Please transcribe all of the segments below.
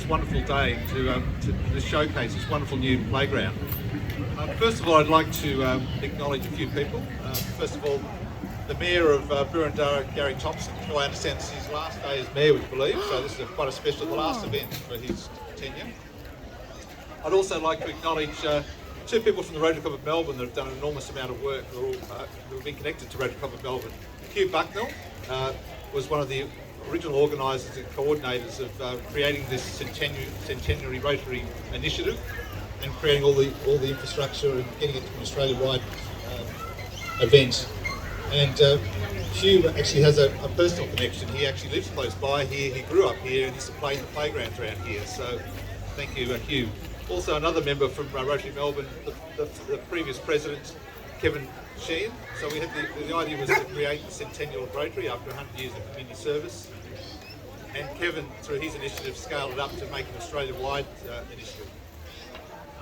this wonderful day to showcase this wonderful new playground. First of all, I'd like to acknowledge a few people. First of all, the Mayor of Boroondara, Gary Thompson, who I understand this is his last day as Mayor, we believe, so this is quite a special, the last event for his tenure. I'd also like to acknowledge two people from the Rotary Club of Melbourne that have done an enormous amount of work, who have been connected to Rotary Club of Melbourne. Hugh Bucknell was one of the original organisers and coordinators of creating this centenary Rotary initiative and creating all the infrastructure and getting it to an Australia-wide event. And Hugh actually has a personal connection. He actually lives close by here, he grew up here and used to play in the playgrounds around here. So thank you, Hugh. Also another member from Rotary Melbourne, the previous president, Kevin Sheehan. So we had the idea was to create the centennial of Rotary after 100 years of community service. And Kevin, through his initiative, scaled it up to make an Australia-wide initiative.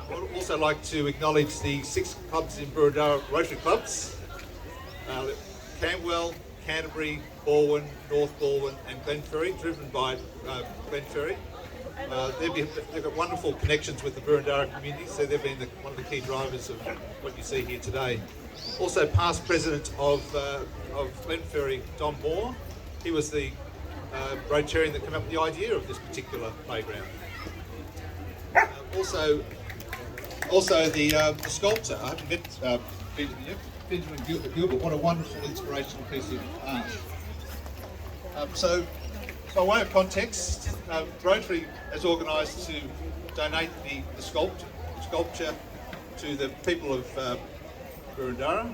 I'd also like to acknowledge the 6 clubs in Boroondara, Rotary clubs. Camberwell, Canterbury, Balwyn, North Balwyn and Glenferrie, driven by Glenferrie. They've got wonderful connections with the Boroondara community, so they've been one of the key drivers of what you see here today. Also past president of Glenferrie, Don Moore, he was the Rotarian that came up with the idea of this particular playground. Also the sculptor, I haven't met Benjamin Gilbert, what a wonderful inspirational piece of art. So by way of context, Rotary has organised to donate the sculpture to the people of Boroondara,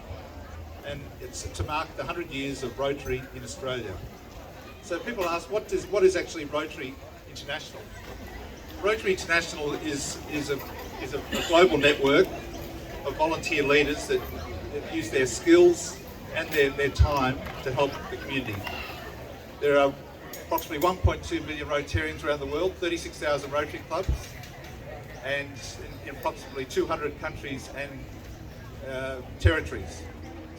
and it's to mark the 100 years of Rotary in Australia. So people ask, what is actually Rotary International? Rotary International is a global network of volunteer leaders that use their skills and their time to help the community. There are approximately 1.2 million Rotarians around the world, 36,000 Rotary clubs, and in approximately 200 countries and territories.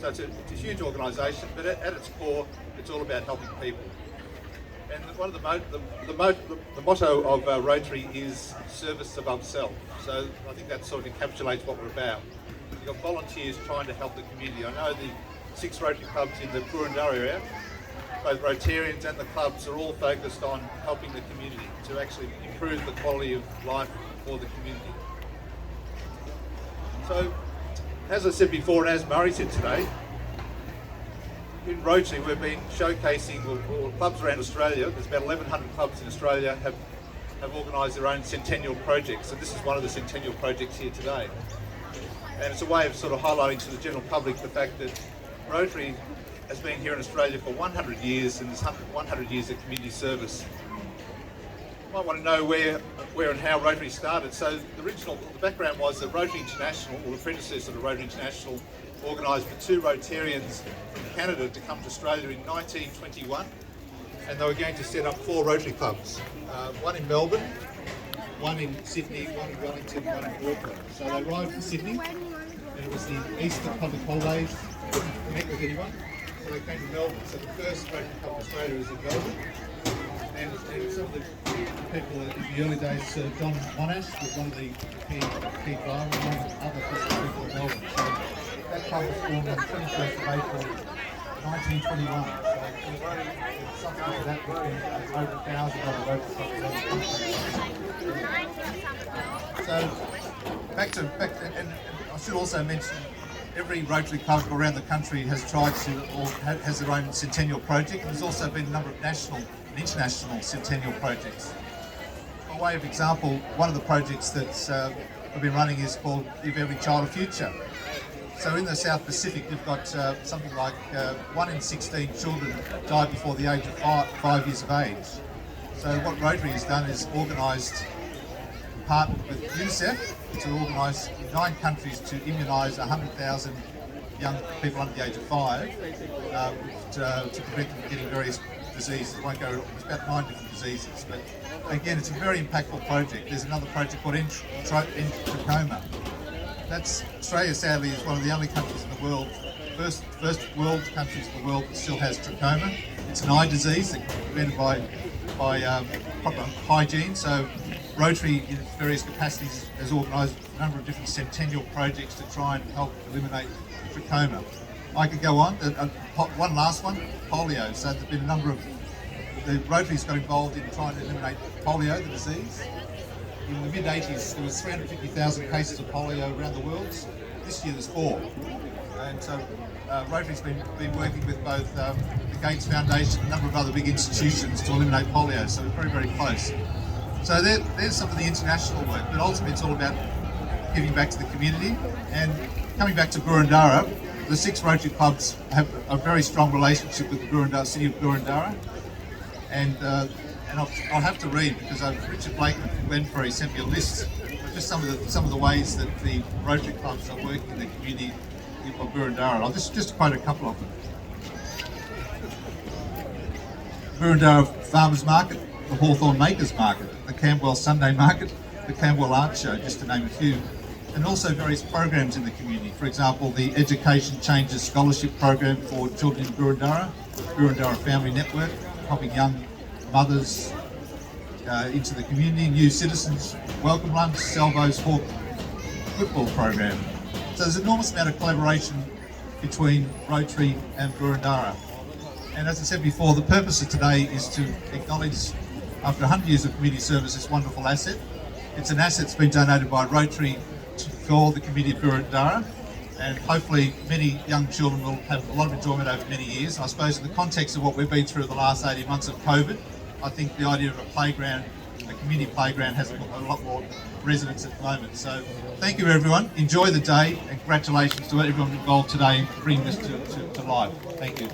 So it's a huge organisation, but at its core, it's all about helping people. And one of the motto of Rotary is service above self. So I think that sort of encapsulates what we're about. You've got volunteers trying to help the community. I know the 6 Rotary clubs in the Boroondara area, both Rotarians and the clubs are all focused on helping the community to actually improve the quality of life for the community. So, as I said before, and as Murray said today, in Rotary we've been showcasing all clubs around Australia. There's about 1,100 clubs in Australia have organised their own centennial projects, and this is one of the centennial projects here today. And it's a way of sort of highlighting to the general public the fact that Rotary has been here in Australia for 100 years, and there's 100 years of community service. You might want to know where and how Rotary started. So the background was that Rotary International, or the predecessor to Rotary International, organised for 2 Rotarians from Canada to come to Australia in 1921, and they were going to set up 4 Rotary clubs, one in Melbourne, one in Sydney, one in Wellington, one in Auckland. So they arrived in Sydney, and it was the Easter public holidays, they couldn't connect with anyone, so they came to Melbourne. So the first Rotary Club of Australia was in Melbourne, and some of the people in the early days, John Monash was one of the key drivers, and one of the other people in Melbourne. So that club was formed on the 21st of April 1921. So subsequent to that, there's been over 1,000 other Rotary clubs around the country. So back to and I should also mention, every Rotary club around the country has tried to, or has their own centennial project, and there's also been a number of national and international centennial projects. By way of example, one of the projects that's we've been running is called Give Every Child a Future. So in the South Pacific, you've got something like 1 in 16 children die before the age of 5 years of age. So what Rotary has done is organised, partnered with UNICEF, to organise in 9 countries to immunise 100,000 young people under the age of 5 to prevent them from getting various diseases. I won't go, it's about 9 different diseases, but again, it's a very impactful project. There's another project called Trachoma. That's, Australia sadly is one of the only countries in the world, first world countries in the world that still has trachoma. It's an eye disease that's prevented by proper hygiene. So Rotary, in its various capacities, has organised a number of different centennial projects to try and help eliminate trachoma. I could go on. One last one, polio. So there's been a number of, the Rotary's got involved in trying to eliminate polio, the disease. In the mid-80s, there was 350,000 cases of polio around the world. This year there's 4. And so Rotary's been working with both the Gates Foundation and a number of other big institutions to eliminate polio, so we're very, very close. So there's some of the international work, but ultimately it's all about giving back to the community. And coming back to Gurundara, the 6 Rotary clubs have a very strong relationship with the city of Gurundara. And I'll have to read, because Richard Blakeman from Glenferrie sent me a list of just some of the ways that the Rotary clubs are working in the community of Gurundara. I'll just quote a couple of them. Gurundara Farmers Market, the Hawthorn Makers Market, the Camberwell Sunday Market, the Camberwell Art Show, just to name a few. And also various programs in the community. For example, the Education Changes Scholarship Program for children in Gurundara, Gurundara Family Network, helping young mothers into the community, New Citizens Welcome Lunch, Salvo's Hawk Football Program. So there's an enormous amount of collaboration between Rotary and Gurundara. And as I said before, the purpose of today is to acknowledge, after 100 years of community service, this wonderful asset. It's an asset that's been donated by Rotary for the community of Gurundara, and hopefully many young children will have a lot of enjoyment over many years. And I suppose in the context of what we've been through the last 18 months of COVID, I think the idea of a playground, a community playground, has a lot more resonance at the moment. So thank you everyone, enjoy the day, and congratulations to everyone involved today in bringing this to life. Thank you.